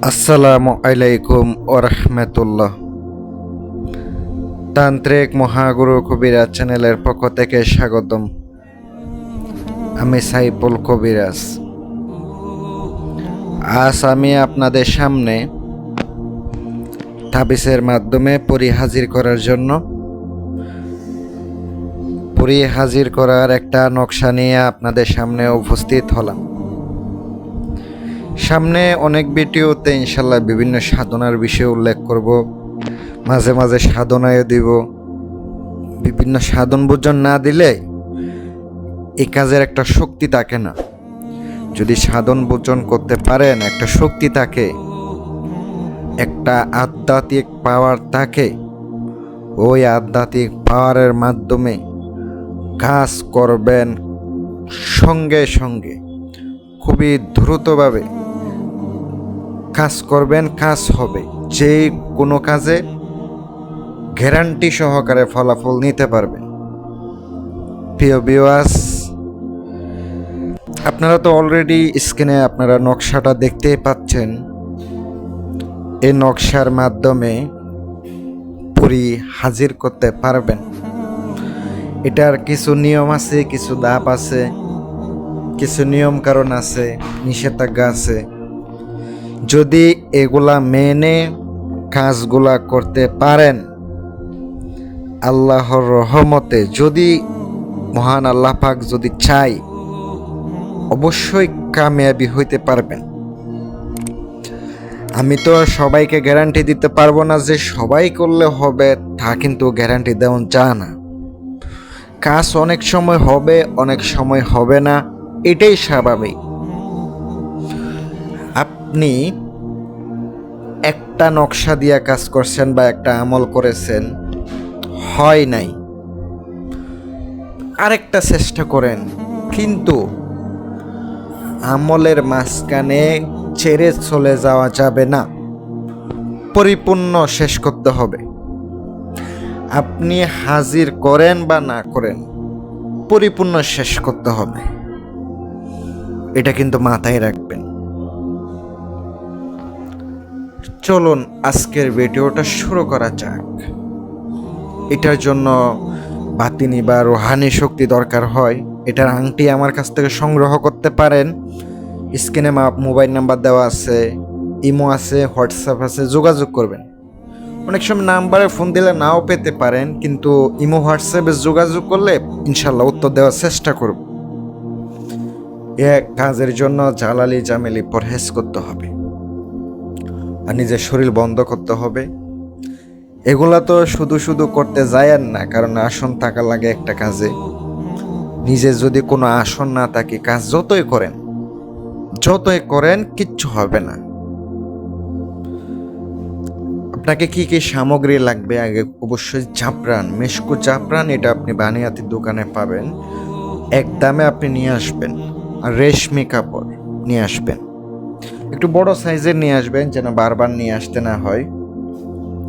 আসসালামু আলাইকুম ওরহমতুল্লাহ। তান্ত্রিক মহাগুরু কবিরাজ চ্যানেলের পক্ষ থেকে স্বাগতম। আমি সাইফুল কবিরাজ। আজ আমি আপনাদের সামনে তাবিজের মাধ্যমে পরী হাজির করার জন্য পরী হাজির করার একটা নকশা নিয়ে আপনাদের সামনে উপস্থিত হলাম। সামনে অনেক ভিডিওতে ইনশাল্লাহ বিভিন্ন সাধনার বিষয়ে উল্লেখ করব, মাঝে মাঝে সাধনায় দিব। বিভিন্ন সাধন ভোজন না দিলে এই কাজের একটা শক্তি থাকে না। যদি সাধন ভোজন করতে পারেন একটা শক্তি থাকে, একটা আধ্যাত্মিক পাওয়ার থাকে। ওই আধ্যাত্মিক পাওয়ারের মাধ্যমে কাজ করবেন সঙ্গে সঙ্গে, খুবই দ্রুতভাবে কাজ করবেন, কাজ হবে। যে কোনো কাজে গ্যারান্টি সহকারে ফলাফল নিতে পারবেন। প্রিয় ভিউয়ার্স, আপনারা তো অলরেডি স্ক্রিনে আপনারা নকশাটা দেখতেই পাচ্ছেন। এই নকশার মাধ্যমে পরী হাজির করতে পারবেন। এটার কিছু নিয়ম আছে, কিছু ধাপ আছে, কিছু নিয়ম কারণ আছে, নিষেধাজ্ঞা আছে। যদি এগুলা মেনে কাজগুলা করতে পারেন, আল্লাহর রহমতে, যদি মহান আল্লাহ পাক যদি চাই, অবশ্যই কামিয়াবি হইতে পারবেন। আমি তো সবাইকে গ্যারান্টি দিতে পারবো না যে সবাই করলে হবে, তা কিন্তু গ্যারান্টি দেওয়া যায় না। কাজ অনেক সময় হবে, অনেক সময় হবে না, এটাই স্বাভাবিক। আপনি একটা নকশা দিয়া কাজ করছেন বা একটা আমল করেছেন, হয় নাই, আরেকটা চেষ্টা করেন। কিন্তু আমলের মাঝখানে ছেড়ে চলে যাওয়া যাবে না, পরিপূর্ণ শেষ করতে হবে। আপনি হাজির করেন বা না করেন, পরিপূর্ণ শেষ করতে হবে। এটা কিন্তু মাথায় রাখবেন। চলুন আজকের ভিডিওটা শুরু করা যাক। এটার জন্য বাতিনি বা রুহানি শক্তি দরকার হয়। এটার আংটি আমার কাছ থেকে সংগ্রহ করতে পারেন। স্ক্রিনে মোবাইল নাম্বার দেওয়া আছে, ইমো আছে, হোয়াটসঅ্যাপ আছে, যোগাযোগ করবেন। অনেক সময় নাম্বারে ফোন দিলে নাও পেতে পারেন, কিন্তু ইমো হোয়াটসঅ্যাপে যোগাযোগ করলে ইনশাল্লাহ উত্তর দেওয়ার চেষ্টা করব। এক কাজের জন্য জালালি জামেলি পরহেজ করতে হবে আর নিজের শরীর বন্ধ করতে হবে। এগুলা তো শুধু শুধু করতে যায়েন না, কারণ আসন থাকা লাগে একটা কাজে। নিজে যদি কোনো আসন না থাকে, কাজ যতই করেন কিচ্ছু হবে না। আপনাকে কি কি সামগ্রী লাগবে? আগে অবশ্যই জাফরান, মেশকু জাফরান, এটা আপনি বানিয়াতির দোকানে পাবেন। এক দামে আপনি নিয়ে আসবেন। আর রেশমি কাপড় নিয়ে আসবেন, একটু বড় সাইজের নিয়ে আসবেন, যেন বারবার নিয়ে আসতে না হয়।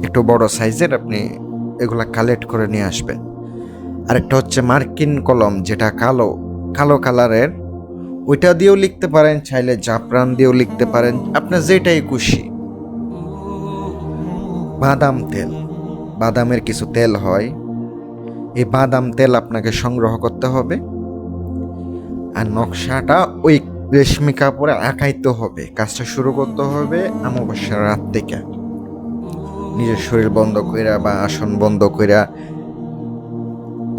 একটু বড় সাইজের আপনি এগুলা কালেক্ট করে নিয়ে আসবেন। আরেকটা হচ্ছে মার্কিন কলম, যেটা কালো কালো কালারের, ওইটা দিয়েও লিখতে পারেন, চাইলে জাফরান দিয়েও লিখতে পারেন, আপনার যেটাই খুশি। বাদাম তেল, বাদামের কিছু তেল হয়, এই বাদাম তেল আপনাকে সংগ্রহ করতে হবে। আর নকশাটা ওই রেশমি কাপড়ে আঁকাইতে হবে। কাজটা শুরু করতে হবে অমাবস্যার রাত থেকে। নিজের শরীর বন্ধ কইরা বা আসন বন্ধ কইরা,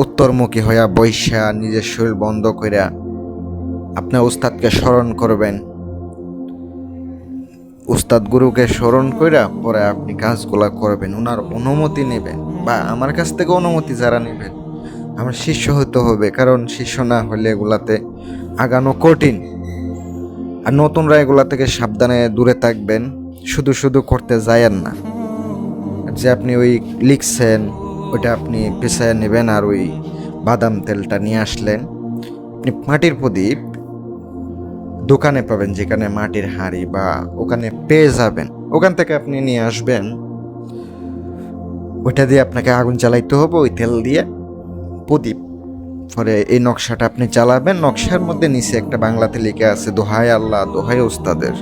উত্তরমুখী হইয়া বৈশা, নিজের শরীর বন্ধ কইরা আপনার উস্তাদকে স্মরণ করবেন। উস্তাদ গুরুকে স্মরণ কইরা পরে আপনি কাজগুলা করবেন। ওনার অনুমতি নেবেন, বা আমার কাছ থেকে অনুমতি যারা নেবেন, আমার শিষ্য হতে হবে। কারণ শিষ্য না হলে এগুলাতে আগানো কঠিন। আর নতুনরা এগুলা থেকে সাবধানে দূরে থাকবেন। শুধু শুধু করতে যায়েন না। যে আপনি ওই লিখছেন ওইটা আপনি পেছায় নেবেন, আর ওই বাদাম তেলটা নিয়ে আসলেন। আপনি মাটির প্রদীপ দোকানে পাবেন, যেখানে মাটির হাঁড়ি বা ওখানে পেয়ে যাবেন, ওখান থেকে আপনি নিয়ে আসবেন। ওইটা দিয়ে আপনাকে আগুন জ্বালাইতে হবে, ওই তেল দিয়ে প্রদীপ পরে এই নকশাটা আপনি চালাবেন। নকশার মধ্যে নিচে একটা বাংলাতে লিখে আছে দোহাই আল্লাহ দোহাই ওস্তাদের,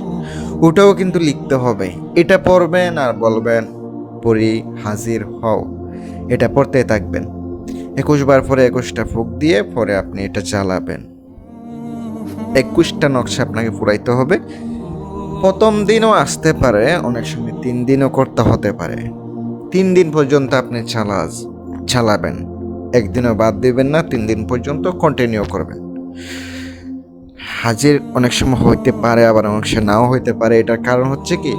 ওটাও কিন্তু লিখতে হবে। এটা পড়বেন আর বলবেন পড়ি হাজির হও, এটা পড়তে থাকবেন। 21 বার পরে 21টা ফুঁক দিয়ে পরে আপনি এটা চালাবেন। 21টা নকশা আপনাকে পুরাইতে হবে। প্রথম দিনও আসতে পারে, অনেক সময় 3 দিনও করতে হতে পারে। 3 দিন পর্যন্ত আপনি চালাবেন, একদিনও বাদ দিবেন না, 3 দিন পর্যন্ত কন্টিনিউ করবেন। হাজির অনেক সময় হইতে পারে, আবার অনেক সময় নাও হইতে পারে। এটার কারণ হচ্ছে কি,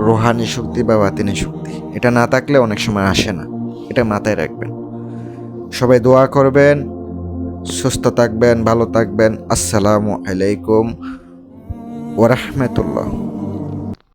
রুহানি শক্তি বা বাতিনি শক্তি, এটা না থাকলে অনেক সময় আসে না। এটা মাথায় রাখবেন। সবাই দোয়া করবেন, সুস্থ থাকবেন, ভালো থাকবেন। আসসালামু আলাইকুম ওয়া রাহমাতুল্লাহ।